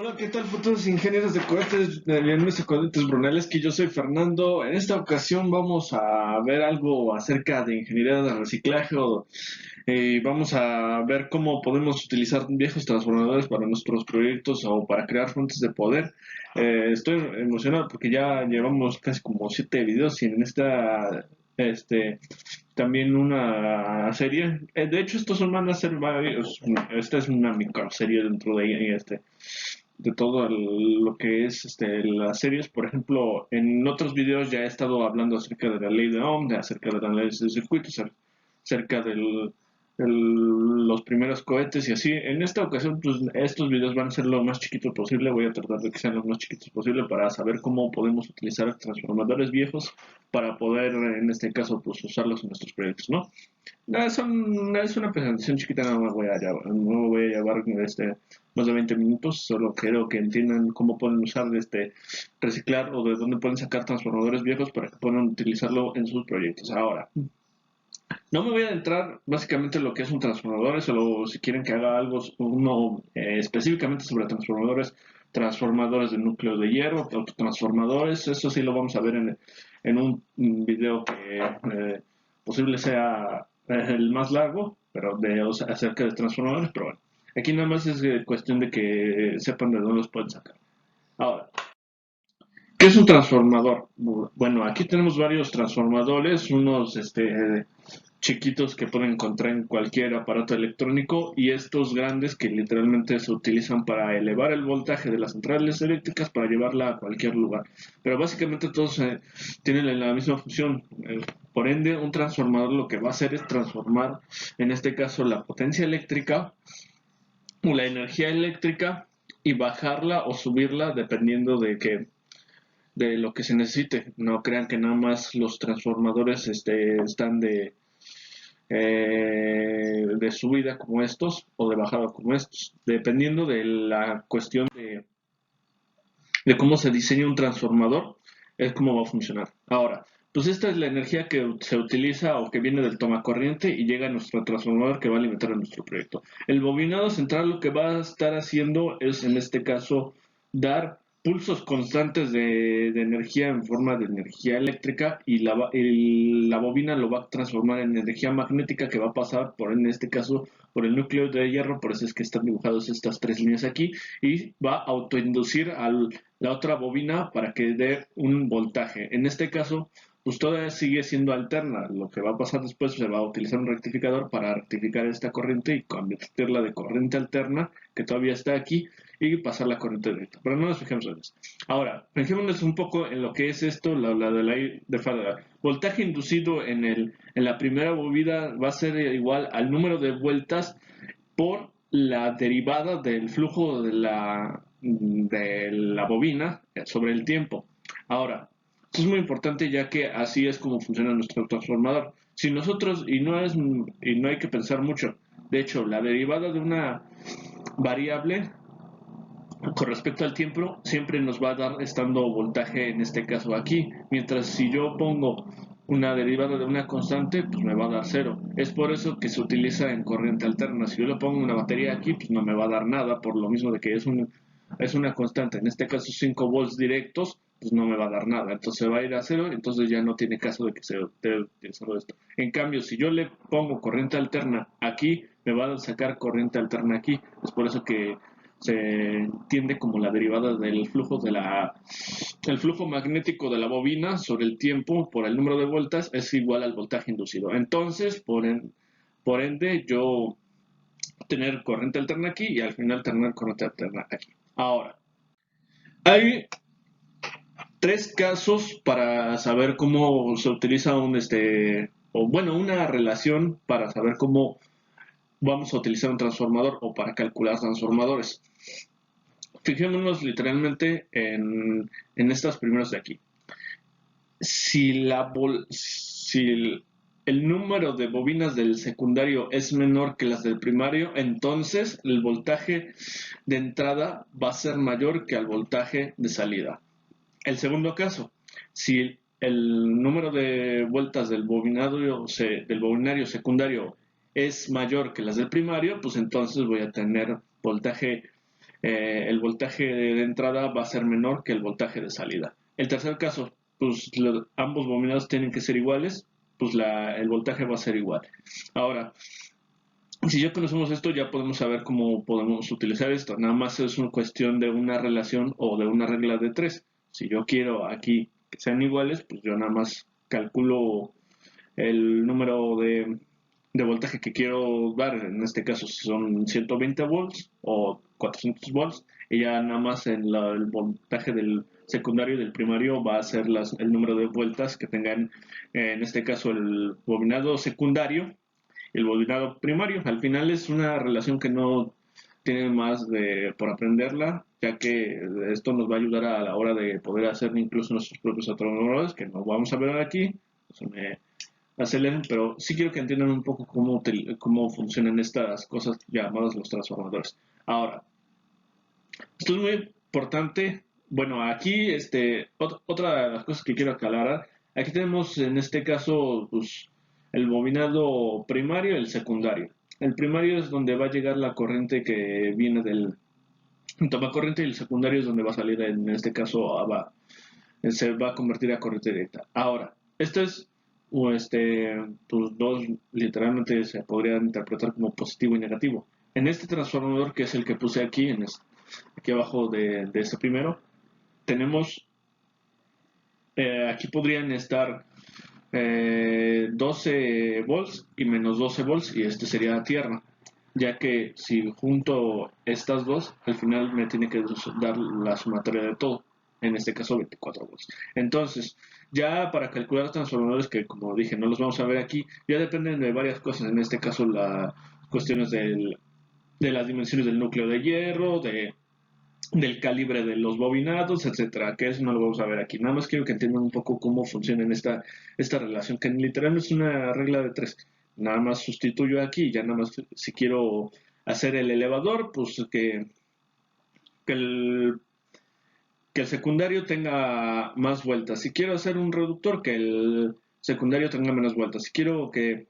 Hola, ¿qué tal, futuros ingenieros de cohetes, bienvenidos a Cohetes Brunel? Que yo soy Fernando. En esta ocasión vamos a ver algo acerca de ingeniería de reciclaje vamos a ver cómo podemos utilizar viejos transformadores para nuestros proyectos o para crear fuentes de poder. Estoy emocionado porque ya llevamos casi como 7 videos y en este, también una serie. De hecho, estos van a ser varios. Esta es una microserie dentro de todo lo que es las series. Por ejemplo, en otros videos ya he estado hablando acerca de la ley de Ohm, acerca de la ley de circuitos, acerca los primeros cohetes y así. En esta ocasión, pues estos videos van a ser lo más chiquitos posible. Voy a tratar de que sean lo más chiquitos posible para saber cómo podemos utilizar transformadores viejos para poder, en este caso, pues usarlos en nuestros proyectos, ¿no? Es una presentación chiquita, no me voy a llevar más de 20 minutos, solo quiero que entiendan cómo pueden usar reciclar o de dónde pueden sacar transformadores viejos para que puedan utilizarlo en sus proyectos. Ahora, no me voy a adentrar básicamente en lo que es un transformador, solo si quieren que haga algo uno específicamente sobre transformadores de núcleo de hierro, autotransformadores, eso sí lo vamos a ver en un video que posible sea el más largo, pero acerca de transformadores, pero bueno, aquí nada más es cuestión de que sepan de dónde los pueden sacar. Ahora, ¿qué es un transformador? Bueno, aquí tenemos varios transformadores, unos chiquitos que pueden encontrar en cualquier aparato electrónico y estos grandes que literalmente se utilizan para elevar el voltaje de las centrales eléctricas para llevarla a cualquier lugar. Pero básicamente todos tienen la misma función. Por ende, un transformador lo que va a hacer es transformar, en este caso, la potencia eléctrica o la energía eléctrica y bajarla o subirla dependiendo de lo que se necesite. No crean que nada más los transformadores están de subida como estos o de bajada como estos, dependiendo de la cuestión de cómo se diseña un transformador, es cómo va a funcionar. Ahora, pues esta es la energía que se utiliza o que viene del tomacorriente y llega a nuestro transformador que va a alimentar a nuestro proyecto. El bobinado central lo que va a estar haciendo es, en este caso, dar pulsos constantes de energía en forma de energía eléctrica y la bobina lo va a transformar en energía magnética que va a pasar por, en este caso, por el núcleo de hierro, por eso es que están dibujadas estas tres líneas aquí, y va a autoinducir la otra bobina para que dé un voltaje. En este caso, pues todavía sigue siendo alterna. Lo que va a pasar después se va a utilizar un rectificador para rectificar esta corriente y convertirla de corriente alterna, que todavía está aquí, y pasar la corriente directa. Pero no nos fijemos en eso. Ahora, fijémonos un poco en lo que es esto, la de la de Faraday. Voltaje inducido en la primera bobina va a ser igual al número de vueltas por la derivada del flujo de la bobina sobre el tiempo. Ahora, esto es muy importante ya que así es como funciona nuestro transformador. Si nosotros, y no hay que pensar mucho, de hecho, la derivada de una variable con respecto al tiempo siempre nos va a dar estando voltaje en este caso aquí, mientras si yo pongo una derivada de una constante, pues me va a dar cero. Es por eso que se utiliza en corriente alterna. Si yo le pongo una batería aquí, pues no me va a dar nada, por lo mismo de que es una constante. En este caso 5 volts directos, pues no me va a dar nada. Entonces va a ir a cero, entonces ya no tiene caso de que se utilice esto. En cambio, si yo le pongo corriente alterna aquí, me va a sacar corriente alterna aquí. Es por eso que se entiende como la derivada del flujo el flujo magnético de la bobina sobre el tiempo por el número de vueltas es igual al voltaje inducido. Entonces, por ende, yo tener corriente alterna aquí y al final tener corriente alterna aquí. Ahora, hay tres casos para saber cómo se utiliza o bueno, una relación para saber cómo vamos a utilizar un transformador o para calcular transformadores. Fijémonos literalmente en estas primeras de aquí. Si el número de bobinas del secundario es menor que las del primario, entonces el voltaje de entrada va a ser mayor que el voltaje de salida. El segundo caso, si el número de vueltas del bobinario secundario es mayor que las del primario, pues entonces voy a tener voltaje el voltaje de entrada va a ser menor que el voltaje de salida. El tercer caso, pues ambos bobinados tienen que ser iguales, pues el voltaje va a ser igual. Ahora, si ya conocemos esto, ya podemos saber cómo podemos utilizar esto. Nada más es una cuestión de una relación o de una regla de tres. Si yo quiero aquí que sean iguales, pues yo nada más calculo el número de voltaje que quiero dar. En este caso, si son 120 volts o 400 volts, y ya nada más el voltaje del secundario y del primario va a ser el número de vueltas que tengan, en este caso, el bobinado secundario el bobinado primario. Al final es una relación que no tiene más por aprenderla, ya que esto nos va a ayudar a la hora de poder hacer incluso nuestros propios transformadores, que no vamos a ver aquí, se me aceleran, pero sí quiero que entiendan un poco cómo funcionan estas cosas llamadas los transformadores. Ahora, esto es muy importante. Bueno, aquí otra de las cosas que quiero aclarar, aquí tenemos en este caso pues, el bobinado primario y el secundario. El primario es donde va a llegar la corriente que viene del toma corriente y el secundario es donde va a salir, en este caso se va a convertir a corriente directa. Ahora, esto es pues dos literalmente se podrían interpretar como positivo y negativo. En este transformador que es el que puse aquí aquí abajo de este primero, tenemos, aquí podrían estar 12 volts y menos 12 volts y este sería tierra, ya que si junto estas dos, al final me tiene que dar la sumatoria de todo, en este caso 24 volts. Entonces, ya para calcular transformadores que como dije no los vamos a ver aquí, ya dependen de varias cosas, en este caso las cuestiones de las dimensiones del núcleo de hierro, del calibre de los bobinados, etcétera, que eso no lo vamos a ver aquí. Nada más quiero que entiendan un poco cómo funciona esta relación, que literalmente es una regla de tres. Nada más sustituyo aquí, ya nada más si quiero hacer el elevador, pues que el, que el secundario tenga más vueltas. Si quiero hacer un reductor, que el secundario tenga menos vueltas. Si quiero que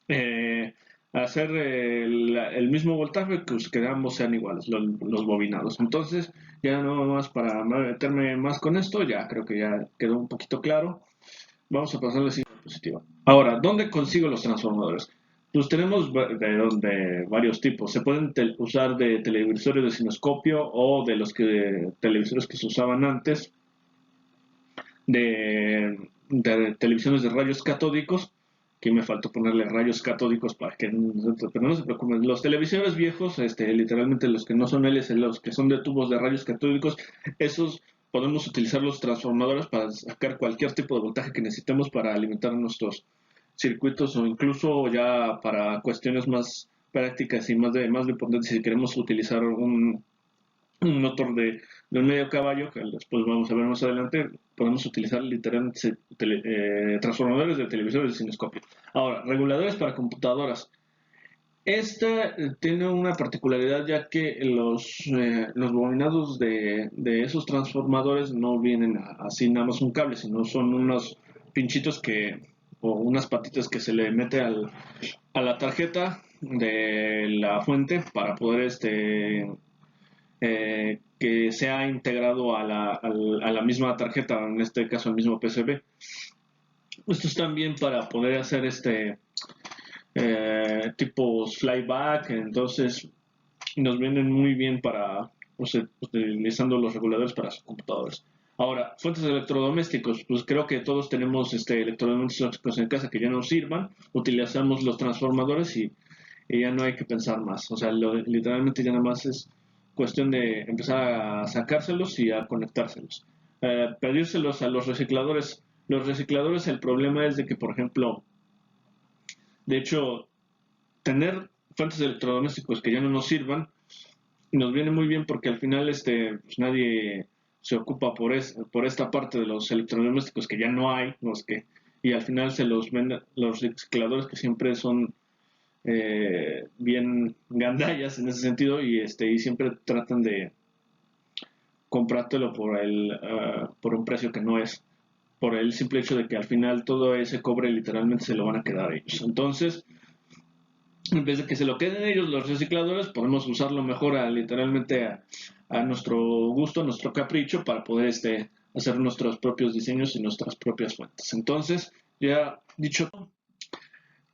eh, hacer el mismo voltaje, pues que ambos sean iguales, los bobinados. Entonces, ya no más para meterme más con esto, ya creo que ya quedó un poquito claro. Vamos a pasar a la siguiente diapositiva. Ahora, ¿dónde consigo los transformadores? Pues tenemos de varios tipos. Se pueden usar de televisores de cinescopio o de los televisores que se usaban antes, de televisiones de rayos catódicos. Aquí me faltó ponerle rayos catódicos para que pero no se preocupen. Los televisores viejos, literalmente los que no son LCD, los que son de tubos de rayos catódicos, esos podemos utilizar los transformadores para sacar cualquier tipo de voltaje que necesitemos para alimentar nuestros circuitos o incluso ya para cuestiones más prácticas y más de potencia si queremos utilizar un motor de un medio caballo, que después vamos a ver más adelante, podemos utilizar literalmente transformadores de televisores de cinescopio. Ahora, reguladores para computadoras. Esta tiene una particularidad ya que los bobinados de esos transformadores no vienen así nada más un cable, sino son unos pinchitos o unas patitas que se le mete a la tarjeta de la fuente para poder que sea integrado a la misma tarjeta, en este caso al mismo PCB. Estos están bien para poder hacer tipos flyback, entonces nos vienen muy bien para utilizando los reguladores para sus computadores. Ahora, fuentes de electrodomésticos, pues creo que todos tenemos electrodomésticos en casa que ya nos sirvan, utilizamos los transformadores y ya no hay que pensar más, o sea, literalmente ya nada más es cuestión de empezar a sacárselos y a conectárselos. Pedírselos a los recicladores. Los recicladores, el problema es de que, por ejemplo, de hecho, tener fuentes de electrodomésticos que ya no nos sirvan nos viene muy bien porque al final pues nadie se ocupa por esta parte de los electrodomésticos que ya no hay, y al final se los venden los recicladores que siempre son bien gandallas en ese sentido y siempre tratan de comprártelo por un precio que no es, por el simple hecho de que al final todo ese cobre literalmente se lo van a quedar ellos. Entonces, En vez de que se lo queden ellos, los recicladores, podemos usarlo mejor literalmente a nuestro gusto, a nuestro capricho, para poder hacer nuestros propios diseños y nuestras propias fuentes. Entonces, ya dicho,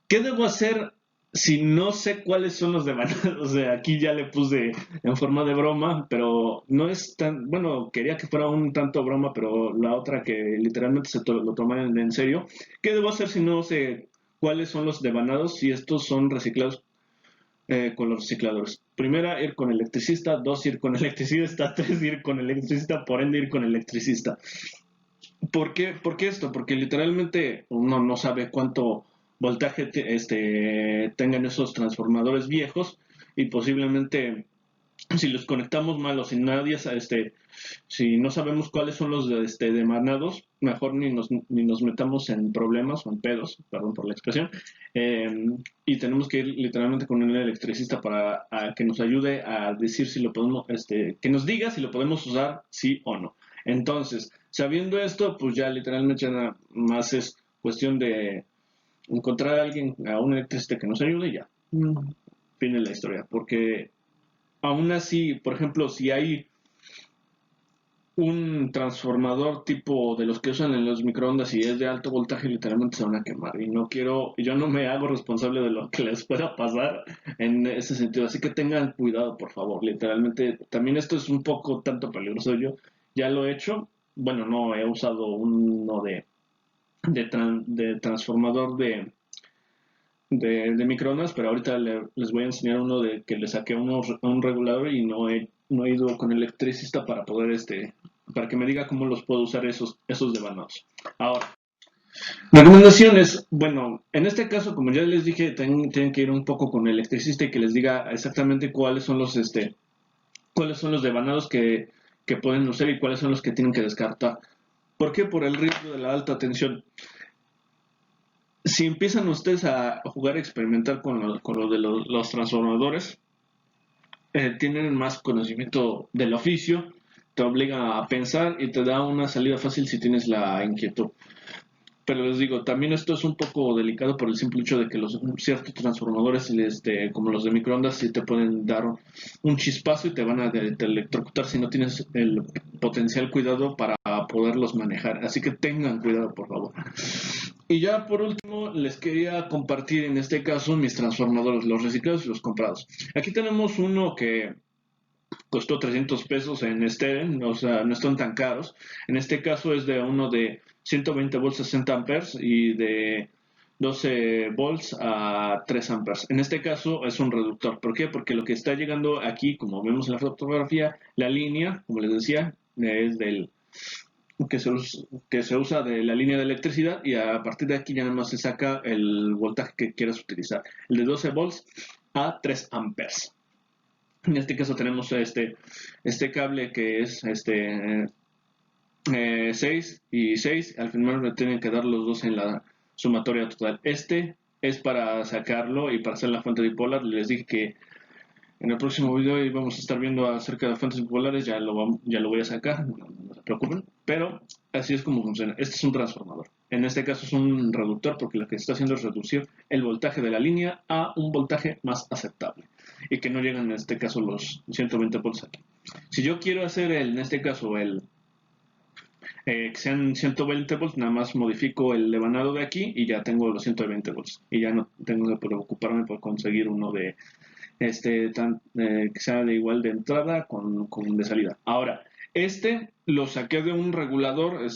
¿qué debo hacer si no sé cuáles son los demás? O sea, aquí ya le puse en forma de broma, pero no es tan, bueno, quería que fuera un tanto broma, pero la otra que literalmente lo toman en serio. ¿Qué debo hacer si no sé cuáles son los devanados, si estos son reciclados con los recicladores? Primera, ir con electricista; dos, ir con electricista; tres, ir con electricista; por ende, ir con electricista. ¿Por qué esto? Porque literalmente uno no sabe cuánto voltaje tengan esos transformadores viejos, y posiblemente si los conectamos mal, o si si no sabemos cuáles son los demanados, mejor ni nos metamos en problemas o en pedos, perdón por la expresión. eh, y tenemos que ir literalmente con un electricista para que nos ayude a decir si lo podemos, que nos diga si lo podemos usar, sí o no. Entonces, sabiendo esto, pues ya literalmente ya nada más es cuestión de encontrar a alguien, a un electricista que nos ayude, y ya. Fin de la historia. Porque aún así, por ejemplo, si hay un transformador tipo de los que usan en los microondas y es de alto voltaje, literalmente se van a quemar. Y no quiero, yo no me hago responsable de lo que les pueda pasar en ese sentido. Así que tengan cuidado, por favor. Literalmente, también esto es un poco tanto peligroso. Yo ya lo he hecho. Bueno, no he usado uno de transformador de microondas, pero ahorita les voy a enseñar uno de que le saqué un regulador, y no he ido con el electricista para poder para que me diga cómo los puedo usar esos devanados. Ahora, recomendaciones. Bueno, en este caso, como ya les dije, tienen que ir un poco con el electricista y que les diga exactamente cuáles son los devanados que pueden usar y cuáles son los que tienen que descartar. ¿Por qué? Por el riesgo de la alta tensión. Si empiezan ustedes a jugar, a experimentar con lo de los transformadores, tienen más conocimiento del oficio, te obliga a pensar y te da una salida fácil si tienes la inquietud. Pero les digo, también esto es un poco delicado por el simple hecho de que los ciertos transformadores, como los de microondas, sí te pueden dar un chispazo y te van a electrocutar si no tienes el potencial cuidado para poderlos manejar. Así que tengan cuidado, por favor. Y ya por último, les quería compartir en este caso mis transformadores, los reciclados y los comprados. Aquí tenemos uno que costó 300 pesos en Steren, o sea, no están tan caros. En este caso es de uno de 120 volts a 60 amperes y de 12 volts a 3 amperes. En este caso es un reductor. ¿Por qué? Porque lo que está llegando aquí, como vemos en la fotografía, la línea, como les decía, es que se usa de la línea de electricidad, y a partir de aquí ya nada más se saca el voltaje que quieras utilizar. El de 12 volts a 3 amperes. En este caso tenemos este cable que es 6 y 6. Al final me tienen que dar los dos en la sumatoria total. Este es para sacarlo y para hacer la fuente dipolar. Les dije que en el próximo video vamos a estar viendo acerca de fuentes bipolares. Ya lo voy a sacar, no se preocupen. Pero así es como funciona. Este es un transformador. En este caso es un reductor, porque lo que está haciendo es reducir el voltaje de la línea a un voltaje más aceptable, y que no llegan en este caso los 120 volts aquí. Si yo quiero hacer en este caso que sean 120 volts, nada más modifico el devanado de aquí y ya tengo los 120 volts. Y ya no tengo que preocuparme por conseguir uno que sea de igual de entrada con de salida. Ahora, lo saqué de un regulador.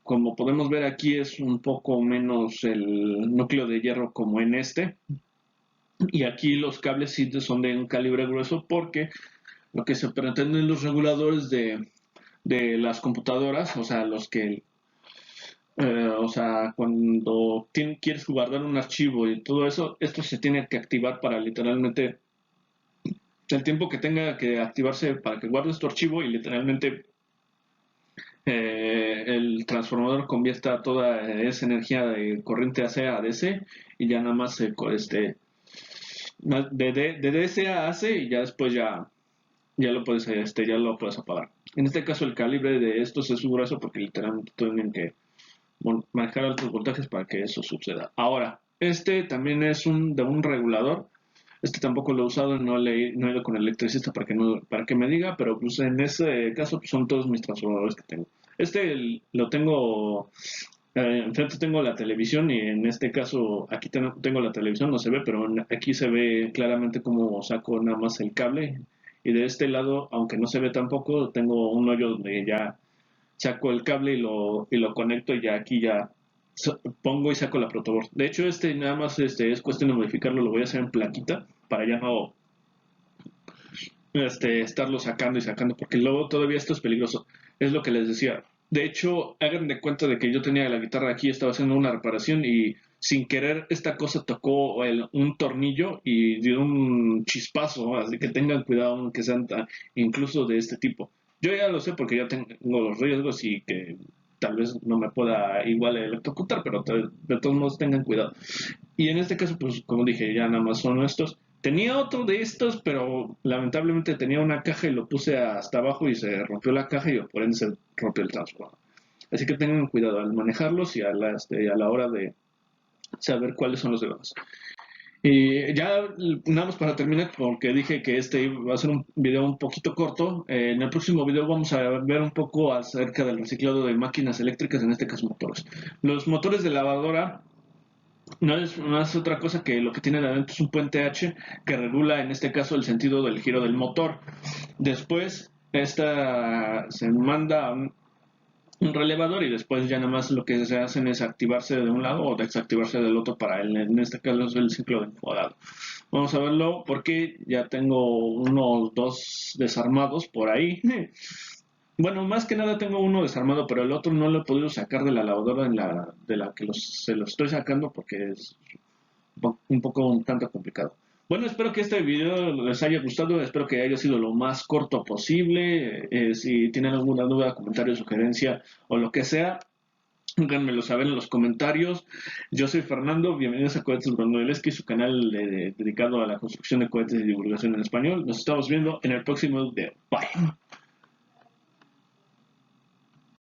Como podemos ver aquí, es un poco menos el núcleo de hierro como en y aquí los cables sí son de un calibre grueso, porque lo que se pretende en los reguladores de las computadoras, o sea, o sea, cuando quieres guardar un archivo y todo eso, esto se tiene que activar para literalmente el tiempo que tenga que activarse para que guardes tu archivo, y literalmente el transformador convierta toda esa energía de corriente AC a DC, y ya nada más de DC a AC, y ya después ya lo puedes apagar. En este caso el calibre de estos es grueso, porque literalmente tienen que manejar altos voltajes para que eso suceda. Ahora, Este también es de un regulador. Este tampoco lo he usado, no he ido con el electricista para que me diga, pero pues en ese caso pues, son todos mis transformadores que tengo. Lo tengo, enfrente tengo la televisión y en este caso aquí tengo la televisión, no se ve, pero aquí se ve claramente cómo saco nada más el cable. Y de este lado, aunque no se ve tampoco, tengo un hoyo donde ya saco el cable y lo conecto y ya aquí ya pongo y saco la protoboard. De hecho, nada más es cuestión de modificarlo, lo voy a hacer en plaquita para ya no estarlo sacando y sacando, porque luego todavía esto es peligroso. Es lo que les decía. De hecho, hagan de cuenta de que yo tenía la guitarra aquí, estaba haciendo una reparación y sin querer esta cosa tocó un tornillo y dio un chispazo, así que tengan cuidado aunque sean incluso de este tipo. Yo ya lo sé porque ya tengo los riesgos y que tal vez no me pueda igual electrocutar, pero de todos modos tengan cuidado. Y en este caso, pues como dije, ya nada más son estos. Tenía otro de estos, pero lamentablemente tenía una caja y lo puse hasta abajo y se rompió la caja y por ende se rompió el transformador. Así que tengan cuidado al manejarlos y a la hora de saber cuáles son los demás. Y ya nada más para terminar, porque dije que este iba a ser un video un poquito corto, en el próximo video vamos a ver un poco acerca del reciclado de máquinas eléctricas, en este caso motores. Los motores de lavadora no es otra cosa que lo que tienen adentro es un puente H que regula en este caso el sentido del giro del motor. Después esta se manda a un relevador y después ya nada más lo que se hacen es activarse de un lado o desactivarse del otro para en este caso es el ciclo de enfodado. Vamos a verlo porque ya tengo unos dos desarmados por ahí. Bueno, más que nada tengo uno desarmado, pero el otro no lo he podido sacar de la lavadora de la que se lo estoy sacando porque es un poco un tanto complicado. Bueno, espero que este video les haya gustado, espero que haya sido lo más corto posible. Si tienen alguna duda, comentario, sugerencia o lo que sea, háganmelo saber en los comentarios. Yo soy Fernando, bienvenidos a Cohetes Brunelleschi, su canal dedicado a la construcción de cohetes y divulgación en español. Nos estamos viendo en el próximo video. Bye.